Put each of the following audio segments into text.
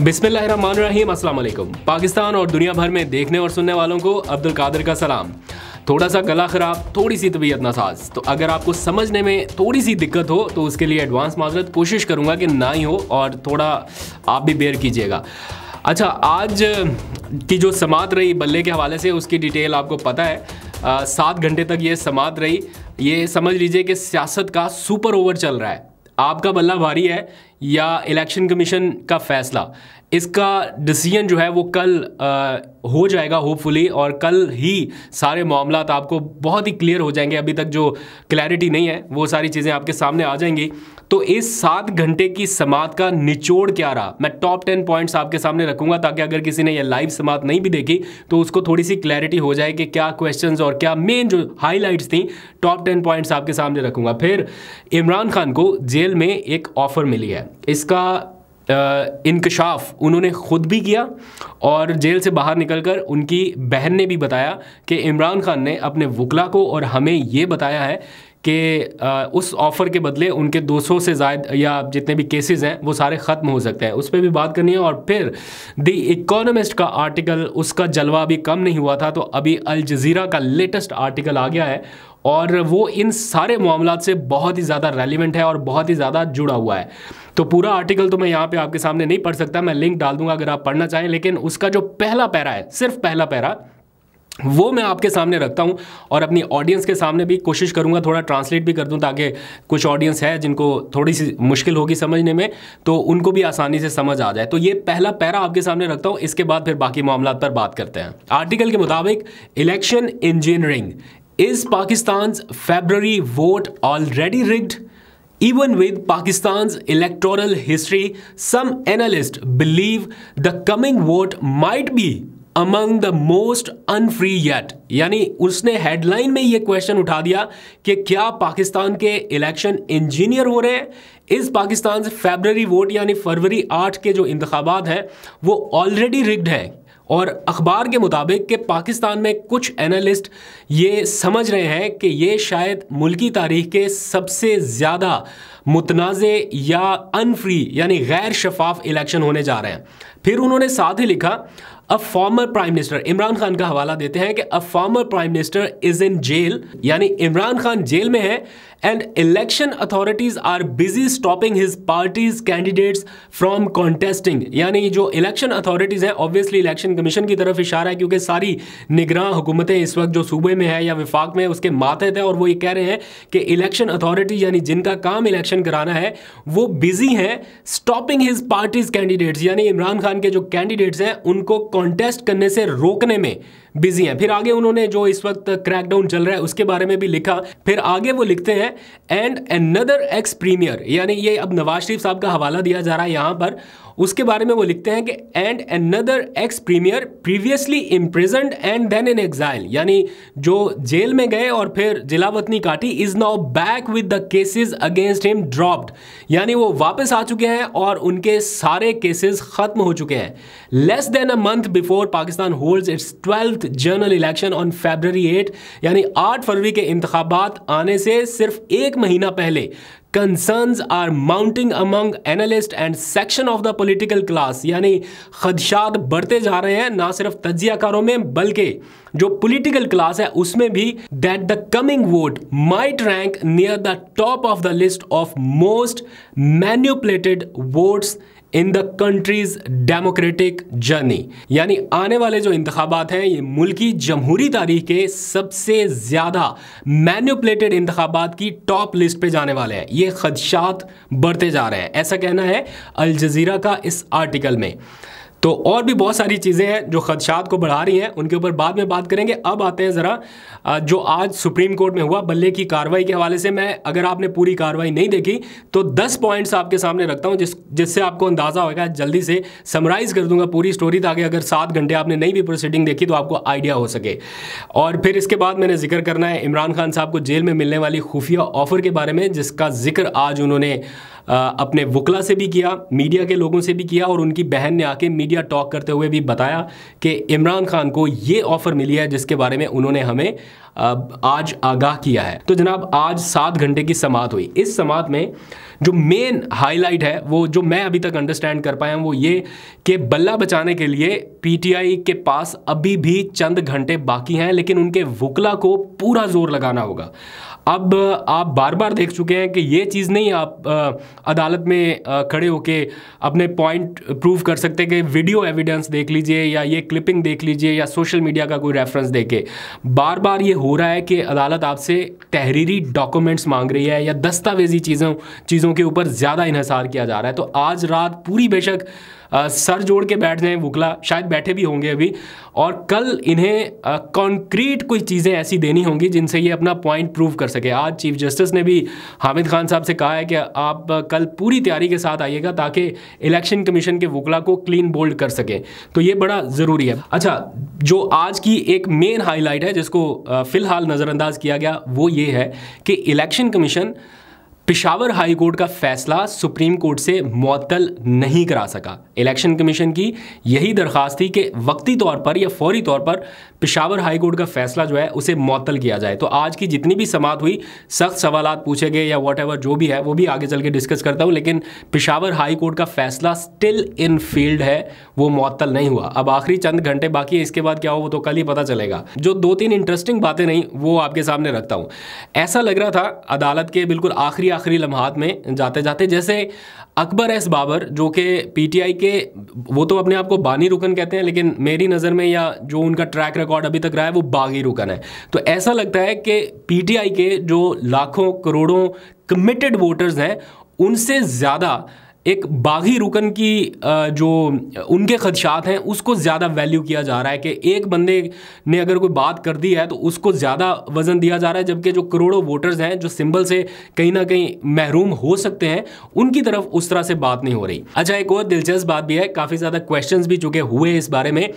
बिस्मिल्लाहिर्रहमानिर्रहीम, अस्सलाम वालेकुम। पाकिस्तान और दुनिया भर में देखने और सुनने वालों को अब्दुल कादिर का सलाम। थोड़ा सा गला ख़राब, थोड़ी सी तबीयत नासाज, तो अगर आपको समझने में थोड़ी सी दिक्कत हो तो उसके लिए एडवांस माजरत, कोशिश करूँगा कि ना ही हो और थोड़ा आप भी बेयर कीजिएगा। अच्छा, आज की जो समात रही बल्ले के हवाले से उसकी डिटेल आपको पता है। 7 घंटे तक ये समात रही। ये समझ लीजिए कि सियासत का सुपर ओवर चल रहा है। आपका बल्ला भारी है या इलेक्शन कमीशन का फैसला, इसका डिसीजन जो है वो कल हो जाएगा होपफुली, और कल ही सारे मामलात आपको बहुत ही क्लियर हो जाएंगे। अभी तक जो क्लैरिटी नहीं है वो सारी चीज़ें आपके सामने आ जाएंगी। तो इस 7 घंटे की समात का निचोड़ क्या रहा, मैं टॉप 10 पॉइंट्स आपके सामने रखूंगा, ताकि अगर किसी ने ये लाइव समात नहीं भी देखी तो उसको थोड़ी सी क्लैरिटी हो जाए कि क्या क्वेश्चंस और क्या मेन जो हाईलाइट्स थी। टॉप 10 पॉइंट्स आपके सामने रखूंगा। फिर इमरान खान को जेल में एक ऑफ़र मिली है, इसका इंकशाफ उन्होंने ख़ुद भी किया और जेल से बाहर निकलकर उनकी बहन ने भी बताया कि इमरान खान ने अपने वकला को और हमें ये बताया है कि उस ऑफ़र के बदले उनके 200 से ज़ायद या जितने भी केसेस हैं वो सारे ख़त्म हो सकते हैं। उस पर भी बात करनी है। और फिर द इकोनॉमिस्ट का आर्टिकल, उसका जलवा अभी कम नहीं हुआ था, तो अभी अल जज़ीरा का लेटेस्ट आर्टिकल आ गया है और वो इन सारे मामलात से बहुत ही ज़्यादा रेलिवेंट है और बहुत ही ज़्यादा जुड़ा हुआ है। तो पूरा आर्टिकल तो मैं यहाँ पे आपके सामने नहीं पढ़ सकता, मैं लिंक डाल दूंगा अगर आप पढ़ना चाहें, लेकिन उसका जो पहला पैरा है, सिर्फ पहला पैरा, वो मैं आपके सामने रखता हूँ और अपनी ऑडियंस के सामने भी कोशिश करूँगा थोड़ा ट्रांसलेट भी कर दूँ, ताकि कुछ ऑडियंस है जिनको थोड़ी सी मुश्किल होगी समझने में, तो उनको भी आसानी से समझ आ जाए। तो ये पहला पैरा आपके सामने रखता हूँ, इसके बाद फिर बाकी मामला पर बात करते हैं। आर्टिकल के मुताबिक, election engineering, is Pakistan's February vote already rigged? Even with Pakistan's electoral history, some analysts believe the coming vote might be among the most unfree yet। यानी उसने हेडलाइन में ये क्वेश्चन उठा दिया कि क्या पाकिस्तान के इलेक्शन इंजीनियर हो रहे हैं? इस पाकिस्तान से February वोट यानी फरवरी 8 के जो इंतखाबात हैं वो ऑलरेडी रिग्ड है। और अखबार के मुताबिक कि पाकिस्तान में कुछ एनालिस्ट ये समझ रहे हैं कि ये शायद मुल्की तारीख के सबसे ज़्यादा मुतनाज़े या अनफ्री यानी गैर शफाफ इलेक्शन होने जा रहे हैं। फिर उन्होंने साथ ही लिखा, a former prime minister, Imran Khan का हवाला देते हैं कि a former prime minister is in jail, यानी इमरान खान जेल में है, and election authorities are busy stopping his party's candidates from contesting. यानी जो इलेक्शन अथॉरिटीज हैं, ऑब्वियसली इलेक्शन कमीशन की तरफ इशारा है, क्योंकि सारी निगरान हुकूमतें इस वक्त जो सूबे में है या विफाक में उसके मातहत है, और वो ये कह रहे हैं कि इलेक्शन अथॉरिटी यानी जिनका काम इलेक्शन कराना है वो बिजी हैं स्टॉपिंग हिज पार्टीज कैंडिडेट्स, यानी इमरान खान के जो कैंडिडेट्स हैं उनको कॉन्टेस्ट करने से रोकने में बिजी हैं। फिर आगे उन्होंने जो इस वक्त क्रैकडाउन चल रहा है उसके बारे में भी लिखा। फिर आगे वो लिखते हैं, एंड अनदर एक्स प्रीमियर, यानी ये अब नवाज शरीफ साहब का हवाला दिया जा रहा है यहाँ पर, उसके बारे में वो लिखते हैं कि and another ex premier previously imprisoned and then in exile, यानी जो जेल में गए और फिर जिला वतनी काटी, is now back with the cases against him dropped, यानी वो वापस आ चुके हैं और उनके सारे केसेस खत्म हो चुके हैं। Less than a month before Pakistan holds it's 12th general election on February 8, यानी 8 फरवरी के इंतखाबात आने से सिर्फ 1 महीना पहले concerns are mounting among analyst and section of the political class, यानी खदशात बढ़ते जा रहे हैं ना सिर्फ तज्जियाकारों में बल्कि जो पॉलिटिकल क्लास है उसमें भी, that the coming vote might rank near the top of the list of most manipulated votes in the countries democratic journey, यानी आने वाले जो इंतखाबात हैं ये मुल्की जमहूरी तारीख के सबसे ज़्यादा मैन्युपुलेटेड इंतखाबात की टॉप लिस्ट पे जाने वाले हैं। ये खदशात बढ़ते जा रहे हैं, ऐसा कहना है अल जज़ीरा का इस आर्टिकल में। तो और भी बहुत सारी चीज़ें हैं जो खदशात को बढ़ा रही हैं, उनके ऊपर बाद में बात करेंगे। अब आते हैं ज़रा जो आज सुप्रीम कोर्ट में हुआ बल्ले की कार्रवाई के हवाले से। मैं, अगर आपने पूरी कार्रवाई नहीं देखी तो 10 पॉइंट्स आपके सामने रखता हूं जिससे आपको अंदाज़ा होगा। जल्दी से समराइज़ कर दूंगा पूरी स्टोरी, ताकि अगर 7 घंटे आपने नहीं भी प्रोसीडिंग देखी तो आपको आइडिया हो सके। और फिर इसके बाद मैंने जिक्र करना है इमरान खान साहब को जेल में मिलने वाली खुफिया ऑफ़र के बारे में, जिसका जिक्र आज उन्होंने अपने वकला से भी किया, मीडिया के लोगों से भी किया, और उनकी बहन ने आके मीडिया टॉक करते हुए भी बताया कि इमरान खान को ये ऑफ़र मिली है जिसके बारे में उन्होंने हमें आज आगाह किया है। तो जनाब आज 7 घंटे की समाअत हुई। इस समाअत में जो मेन हाईलाइट है वो जो मैं अभी तक अंडरस्टैंड कर पाया हूं वो ये कि बल्ला बचाने के लिए पीटीआई के पास अभी भी चंद घंटे बाकी हैं, लेकिन उनके वुकला को पूरा जोर लगाना होगा। अब आप बार बार देख चुके हैं कि ये चीज़ नहीं आप अदालत में खड़े होके अपने पॉइंट प्रूव कर सकते कि वीडियो एविडेंस देख लीजिए या ये क्लिपिंग देख लीजिए या सोशल मीडिया का कोई रेफरेंस देके। बार बार ये हो रहा है कि अदालत आपसे तहरीरी डॉक्यूमेंट्स मांग रही है या दस्तावेजी चीज़ों के ऊपर ज़्यादा इन्हिसार किया जा रहा है। तो आज रात पूरी बेशक सर जोड़ के बैठ जाएं वुकला, शायद बैठे भी होंगे अभी, और कल इन्हें कॉन्क्रीट कोई चीज़ें ऐसी देनी होंगी जिनसे ये अपना पॉइंट प्रूव कर सके। आज चीफ जस्टिस ने भी हामिद खान साहब से कहा है कि आप कल पूरी तैयारी के साथ आइएगा ताकि इलेक्शन कमीशन के वुकला को क्लीन बोल्ड कर सकें। तो ये बड़ा ज़रूरी है। अच्छा, जो आज की एक मेन हाईलाइट है जिसको फ़िलहाल नज़रअंदाज किया गया वो ये है कि election commission Peshawar high court का फैसला सुप्रीम कोर्ट से मुअत्तल नहीं करा सका। इलेक्शन कमीशन की यही दरख्वास्त थी कि वक्ती तौर पर या फौरी तौर पर पेशावर हाई कोर्ट का फैसला जो है उसे मुअत्तल किया जाए। तो आज की जितनी भी समाअत हुई, सख्त सवालात पूछे गए या व्हाटएवर जो भी है वो भी आगे चल के डिस्कस करता हूँ, लेकिन पेशावर हाई कोर्ट का फैसला स्टिल इन फील्ड है, वो मुअत्तल नहीं हुआ। अब आखिरी चंद घंटे बाकी है, इसके बाद क्या हो वो तो कल ही पता चलेगा। जो 2-3 इंटरेस्टिंग बातें नहीं वो आपके सामने रखता हूँ। ऐसा लग रहा था अदालत के बिल्कुल आखिरी लम्हात में जाते जाते जैसे अकबर एस बाबर जो कि पीटीआई के, वो तो अपने आप को बानी रुकन कहते हैं, लेकिन मेरी नज़र में या जो उनका ट्रैक रिकॉर्ड अभी तक रहा है वो बागी रुकन है। तो ऐसा लगता है कि पीटीआई के जो लाखों करोड़ों कमिटेड वोटर्स हैं उनसे ज़्यादा एक बागी रुकन की जो उनके खदशात हैं उसको ज़्यादा वैल्यू किया जा रहा है कि एक बंदे ने अगर कोई बात कर दी है तो उसको ज़्यादा वज़न दिया जा रहा है, जबकि जो करोड़ों वोटर्स हैं जो सिंबल से कहीं ना कहीं महरूम हो सकते हैं उनकी तरफ उस तरह से बात नहीं हो रही। अच्छा, एक और दिलचस्प बात भी है, काफ़ी ज़्यादा क्वेश्चंस भी चुके हुए इस बारे में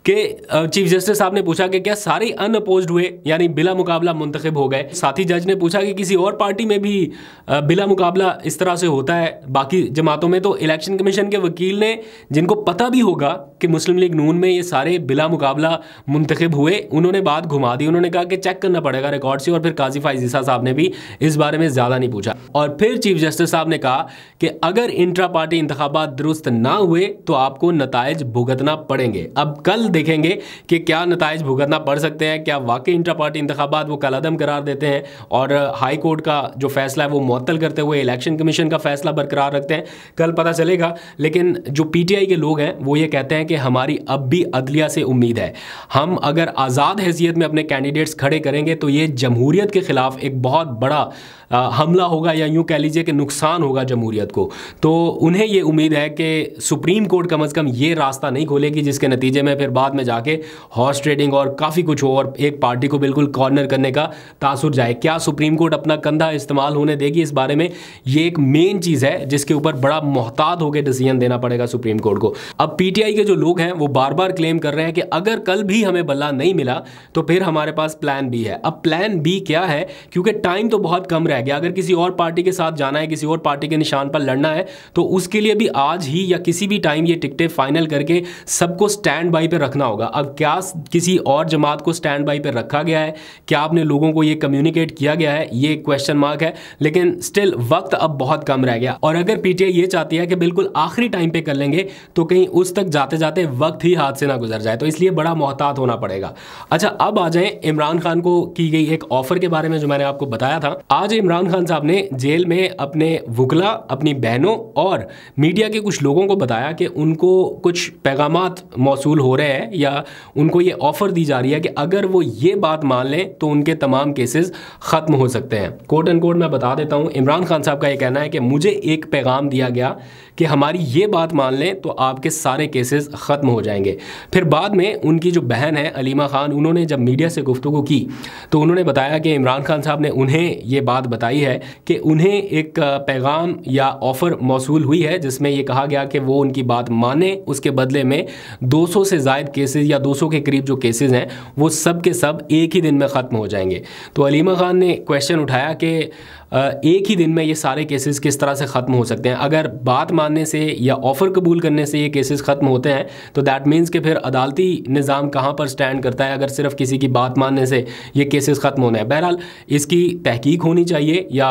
कि चीफ जस्टिस साहब ने पूछा कि क्या सारे अनअपोज्ड हुए यानी बिला मुकाबला मुंतखब हो गए। साथ ही जज ने पूछा कि किसी और पार्टी में भी बिला मुकाबला इस तरह से होता है बाकी जमातों में। तो इलेक्शन कमीशन के वकील ने, जिनको पता भी होगा कि मुस्लिम लीग नून में ये सारे बिला मुकाबला मुंतखब हुए, उन्होंने बात घुमा दी। उन्होंने कहा कि चेक करना पड़ेगा रिकॉर्ड से, और फिर काजी फाइज ईसा साहब ने भी इस बारे में ज़्यादा नहीं पूछा। और फिर चीफ जस्टिस साहब ने कहा कि अगर इंट्रा पार्टी इंतखाबात दुरुस्त ना हुए तो आपको नताइज भुगतना पड़ेंगे। अब कल देखेंगे कि क्या नताइज भुगतना पड़ सकते हैं, क्या वाकई इंट्रा पार्टी इंतखाबात वो कलादम करार देते हैं और हाई कोर्ट का जो फैसला है वो मुअत्तल करते हुए इलेक्शन कमीशन का फैसला बरकरार रखते हैं। कल पता चलेगा। लेकिन जो पीटीआई के लोग हैं वो ये कहते हैं कि हमारी अब भी अदलिया से उम्मीद है। हम अगर आज़ाद हैसियत में अपने कैंडिडेट्स खड़े करेंगे तो ये जमहूरियत के खिलाफ एक बहुत बड़ा हमला होगा, या यूँ कह लीजिए कि नुकसान होगा जमहूरियत को। तो उन्हें ये उम्मीद है कि सुप्रीम कोर्ट कम अज़ कम ये रास्ता नहीं खोलेगी जिसके नतीजे में फिर बाद में जाके हॉर्स ट्रेडिंग और काफ़ी कुछ हो और एक पार्टी को बिल्कुल कॉर्नर करने का तासुर जाए। क्या सुप्रीम कोर्ट अपना कंधा इस्तेमाल होने देगी इस बारे में, ये एक मेन चीज़ है जिसके ऊपर बड़ा मोहतात होकर डिसीजन देना पड़ेगा सुप्रीम कोर्ट को। अब पीटीआई के जो लोग हैं वो बार बार क्लेम कर रहे हैं कि अगर कल भी हमें बल्ला नहीं मिला तो फिर हमारे पास प्लान बी है। अब प्लान बी क्या है, क्योंकि टाइम तो बहुत कम रह गया। अगर किसी और पार्टी के साथ जाना है, किसी और पार्टी के निशान पर लड़ना है, तो उसके लिए भी आज ही या किसी भी टाइम ये टिकटें फाइनल करके सबको स्टैंड बाई पे रखना होगा। अब क्या किसी और जमात को स्टैंड बाई पे रखा गया है, क्या आपने लोगों को ये कम्युनिकेट किया गया है, ये क्वेश्चन मार्क है। लेकिन स्टिल वक्त अब बहुत कम रह गया, और अगर पीटीआई ये चाहती है कि बिल्कुल आखिरी टाइम पे कर लेंगे तो कहीं उस तक जाते जाते वक्त ही हाथ से ना गुजर जाए, तो इसलिए बड़ा मोहतात होना पड़ेगा। अच्छा, अब आ जाए इमरान खान को की गई एक ऑफर के बारे में जो मैंने आपको बताया था। आज इमरान खान साहब ने जेल में अपने वुकला, अपनी बहनों और मीडिया के कुछ लोगों को बताया कि उनको कुछ पैगामात मौसूल हो रहे हैं या उनको ये ऑफर दी जा रही है कि अगर वो ये बात मान लें तो उनके तमाम केसेस खत्म हो सकते हैं। कोट एंड कोट मैं बता देता हूं, इमरान खान साहब का ये कहना है कि मुझे एक पैगाम दिया गया कि हमारी ये बात मान लें तो आपके सारे केसेस ख़त्म हो जाएंगे। फिर बाद में उनकी जो बहन है अलीमा खान, उन्होंने जब मीडिया से गुफ्तगू की तो उन्होंने बताया कि इमरान खान साहब ने उन्हें ये बात बताई है कि उन्हें एक पैगाम या ऑफ़र मौसूल हुई है जिसमें ये कहा गया कि वो उनकी बात माने, उसके बदले में 200 से ज़ायद शायद केसेस या 200 के करीब जो केसेस हैं वो सब के सब एक ही दिन में ख़त्म हो जाएंगे। तो अलीमा खान ने क्वेश्चन उठाया कि एक ही दिन में ये सारे केसेस किस तरह से ख़त्म हो सकते हैं। अगर बात मानने से या ऑफ़र कबूल करने से ये केसेस ख़त्म होते हैं तो दैट मीन्स कि फिर अदालती निज़ाम कहाँ पर स्टैंड करता है अगर सिर्फ किसी की बात मानने से ये केसेस ख़त्म होना है। बहरहाल इसकी तहकीक होनी चाहिए या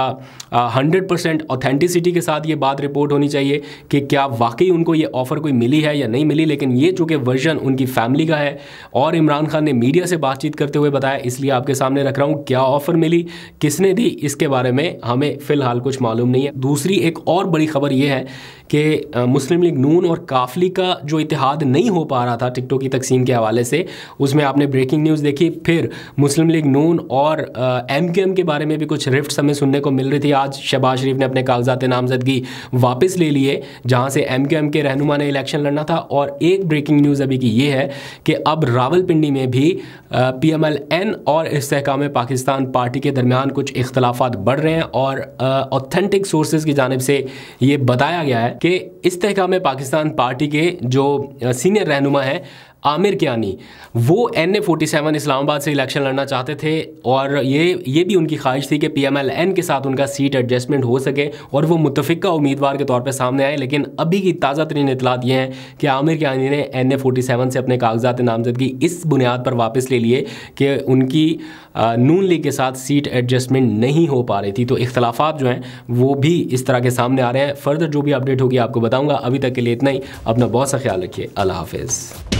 100% ऑथेंटिसिटी के साथ ये बात रिपोर्ट होनी चाहिए कि क्या वाकई उनको ये ऑफ़र कोई मिली है या नहीं मिली। लेकिन ये चूँकि वर्जन उनकी फैमिली का है और इमरान खान ने मीडिया से बातचीत करते हुए बताया, इसलिए आपके सामने रख रहा हूँ। क्या ऑफ़र मिली, किसने दी, इसके बारे में हमें फ़िलहाल कुछ मालूम नहीं है। दूसरी एक और बड़ी खबर ये है कि मुस्लिम लीग नून और काफली का जो इत्तेहाद नहीं हो पा रहा था टिकटों की तकसीम के हवाले से, उसमें आपने ब्रेकिंग न्यूज़ देखी। फिर मुस्लिम लीग नून और MQM के बारे में भी कुछ रिफ्ट्स हमें सुनने को मिल रही थी। आज शहबाज शरीफ ने अपने कागजात नामजदगी वापस ले लिए जहां से MQM के रहनुमा ने इलेक्शन लड़ना था। और एक ब्रेकिंग न्यूज़ अभी की ये है कि अब रावलपिंडी में भी PMLN और इस्तेहकाम पाकिस्तान पार्टी के दरमियान कुछ इख्तलाफात बढ़ रहे हैं और ऑथेंटिक सोर्सेज की जानिब से ये बताया गया है कि इस्तेहकाम पाकिस्तान पार्टी के जो सीनियर रहनुमा हैं आमिर कियानी, वो NA47 इस्लामाबाद से इलेक्शन लड़ना चाहते थे और ये भी उनकी ख्वाहिश थी कि PMLN के साथ उनका सीट एडजस्टमेंट हो सके और वो मुतफ़िका उम्मीदवार के तौर पे सामने आए। लेकिन अभी की ताज़ा तरीन इतलात ये हैं कि आमिर कियानी ने NA47 से अपने कागजात नामजदगी इस बुनियाद पर वापस ले लिए कि उनकी नून लीग के साथ सीट एडजस्टमेंट नहीं हो पा रही थी। तो इख्तलाफात जो हैं वो भी इस तरह के सामने आ रहे हैं। फर्दर जो भी अपडेट होगी आपको बताऊँगा। अभी तक के लिए इतना ही। अपना बहुत सा ख्याल रखिए। अल्लाह हाफ़िज़।